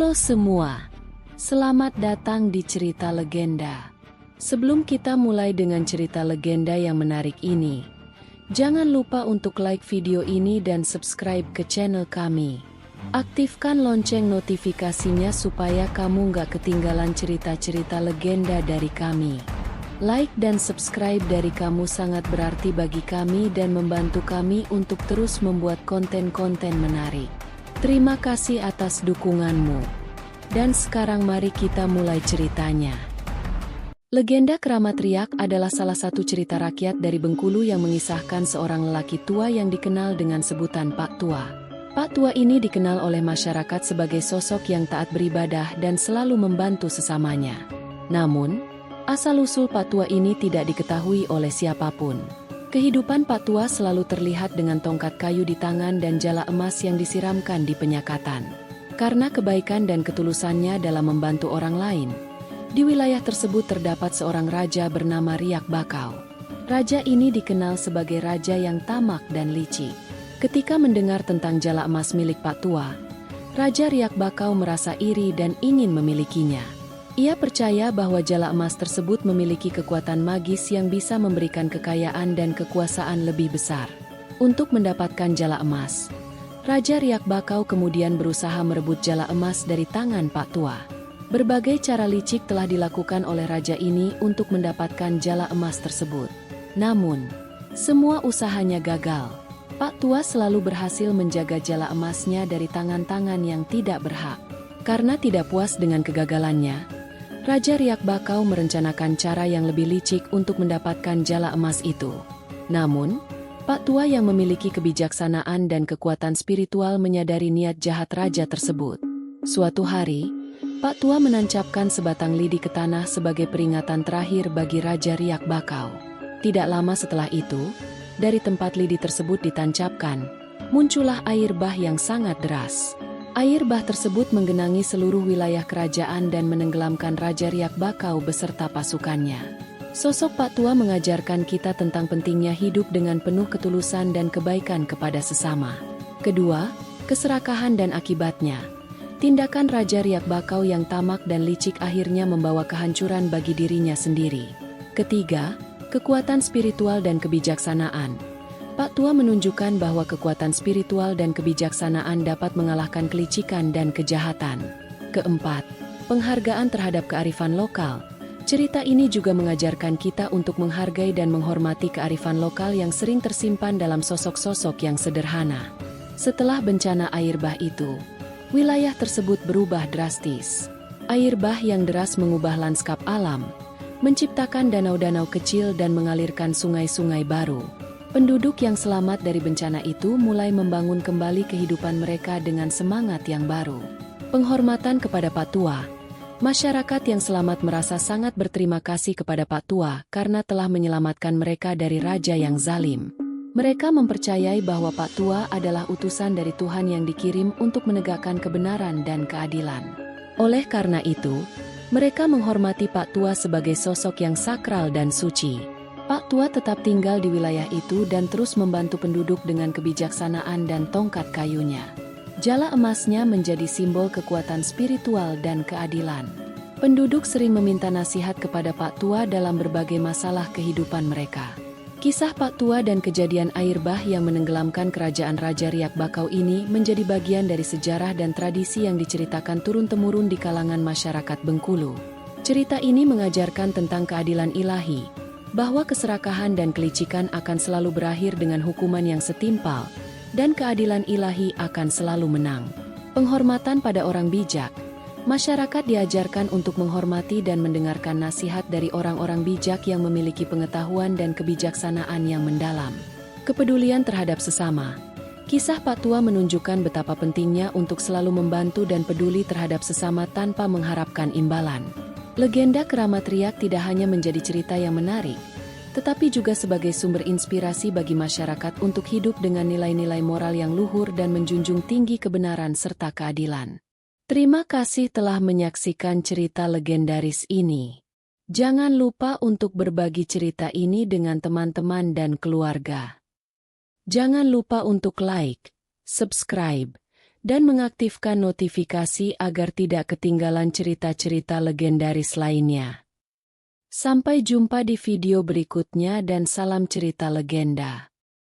Halo semua, selamat datang di cerita legenda. Sebelum kita mulai dengan cerita legenda yang menarik ini, jangan lupa untuk like video ini dan subscribe ke channel kami. Aktifkan lonceng notifikasinya supaya kamu nggak ketinggalan cerita-cerita legenda dari kami. Like dan subscribe dari kamu sangat berarti bagi kami dan membantu kami untuk terus membuat konten-konten menarik. Terima kasih atas dukunganmu. Dan sekarang mari kita mulai ceritanya. Legenda Keramat Riak adalah salah satu cerita rakyat dari Bengkulu yang mengisahkan seorang lelaki tua yang dikenal dengan sebutan Pak Tua. Pak Tua ini dikenal oleh masyarakat sebagai sosok yang taat beribadah dan selalu membantu sesamanya. Namun, asal-usul Pak Tua ini tidak diketahui oleh siapapun. Kehidupan Pak Tua selalu terlihat dengan tongkat kayu di tangan dan jala emas yang disiramkan di penyakatan. Karena kebaikan dan ketulusannya dalam membantu orang lain, di wilayah tersebut terdapat seorang raja bernama Riak Bakau. Raja ini dikenal sebagai raja yang tamak dan licik. Ketika mendengar tentang jala emas milik Pak Tua, Raja Riak Bakau merasa iri dan ingin memilikinya. Ia percaya bahwa jala emas tersebut memiliki kekuatan magis yang bisa memberikan kekayaan dan kekuasaan lebih besar. Untuk mendapatkan jala emas, Raja Riak Bakau kemudian berusaha merebut jala emas dari tangan Pak Tua. Berbagai cara licik telah dilakukan oleh raja ini untuk mendapatkan jala emas tersebut. Namun, semua usahanya gagal. Pak Tua selalu berhasil menjaga jala emasnya dari tangan-tangan yang tidak berhak. Karena tidak puas dengan kegagalannya, Raja Riak Bakau merencanakan cara yang lebih licik untuk mendapatkan jala emas itu. Namun, Pak Tua yang memiliki kebijaksanaan dan kekuatan spiritual menyadari niat jahat raja tersebut. Suatu hari, Pak Tua menancapkan sebatang lidi ke tanah sebagai peringatan terakhir bagi Raja Riak Bakau. Tidak lama setelah itu, dari tempat lidi tersebut ditancapkan, muncullah air bah yang sangat deras. Air bah tersebut menggenangi seluruh wilayah kerajaan dan menenggelamkan Raja Riak Bakau beserta pasukannya. Sosok Pak Tua mengajarkan kita tentang pentingnya hidup dengan penuh ketulusan dan kebaikan kepada sesama. Kedua, keserakahan dan akibatnya. Tindakan Raja Riak Bakau yang tamak dan licik akhirnya membawa kehancuran bagi dirinya sendiri. Ketiga, kekuatan spiritual dan kebijaksanaan. Pak Tua menunjukkan bahwa kekuatan spiritual dan kebijaksanaan dapat mengalahkan kelicikan dan kejahatan. Keempat, penghargaan terhadap kearifan lokal. Cerita ini juga mengajarkan kita untuk menghargai dan menghormati kearifan lokal yang sering tersimpan dalam sosok-sosok yang sederhana. Setelah bencana air bah itu, wilayah tersebut berubah drastis. Air bah yang deras mengubah lanskap alam, menciptakan danau-danau kecil dan mengalirkan sungai-sungai baru. Penduduk yang selamat dari bencana itu mulai membangun kembali kehidupan mereka dengan semangat yang baru. Penghormatan kepada Pak Tua. Masyarakat yang selamat merasa sangat berterima kasih kepada Pak Tua karena telah menyelamatkan mereka dari raja yang zalim. Mereka mempercayai bahwa Pak Tua adalah utusan dari Tuhan yang dikirim untuk menegakkan kebenaran dan keadilan. Oleh karena itu, mereka menghormati Pak Tua sebagai sosok yang sakral dan suci. Pak Tua tetap tinggal di wilayah itu dan terus membantu penduduk dengan kebijaksanaan dan tongkat kayunya. Jala emasnya menjadi simbol kekuatan spiritual dan keadilan. Penduduk sering meminta nasihat kepada Pak Tua dalam berbagai masalah kehidupan mereka. Kisah Pak Tua dan kejadian air bah yang menenggelamkan kerajaan Raja Riak Bakau ini menjadi bagian dari sejarah dan tradisi yang diceritakan turun-temurun di kalangan masyarakat Bengkulu. Cerita ini mengajarkan tentang keadilan ilahi, bahwa keserakahan dan kelicikan akan selalu berakhir dengan hukuman yang setimpal, dan keadilan ilahi akan selalu menang. Penghormatan pada orang bijak. Masyarakat diajarkan untuk menghormati dan mendengarkan nasihat dari orang-orang bijak yang memiliki pengetahuan dan kebijaksanaan yang mendalam. Kepedulian terhadap sesama. Kisah Pak Tua menunjukkan betapa pentingnya untuk selalu membantu dan peduli terhadap sesama tanpa mengharapkan imbalan. Legenda Keramat Riak tidak hanya menjadi cerita yang menarik, tetapi juga sebagai sumber inspirasi bagi masyarakat untuk hidup dengan nilai-nilai moral yang luhur dan menjunjung tinggi kebenaran serta keadilan. Terima kasih telah menyaksikan cerita legendaris ini. Jangan lupa untuk berbagi cerita ini dengan teman-teman dan keluarga. Jangan lupa untuk like, subscribe, dan mengaktifkan notifikasi agar tidak ketinggalan cerita-cerita legendaris lainnya. Sampai jumpa di video berikutnya dan salam cerita legenda.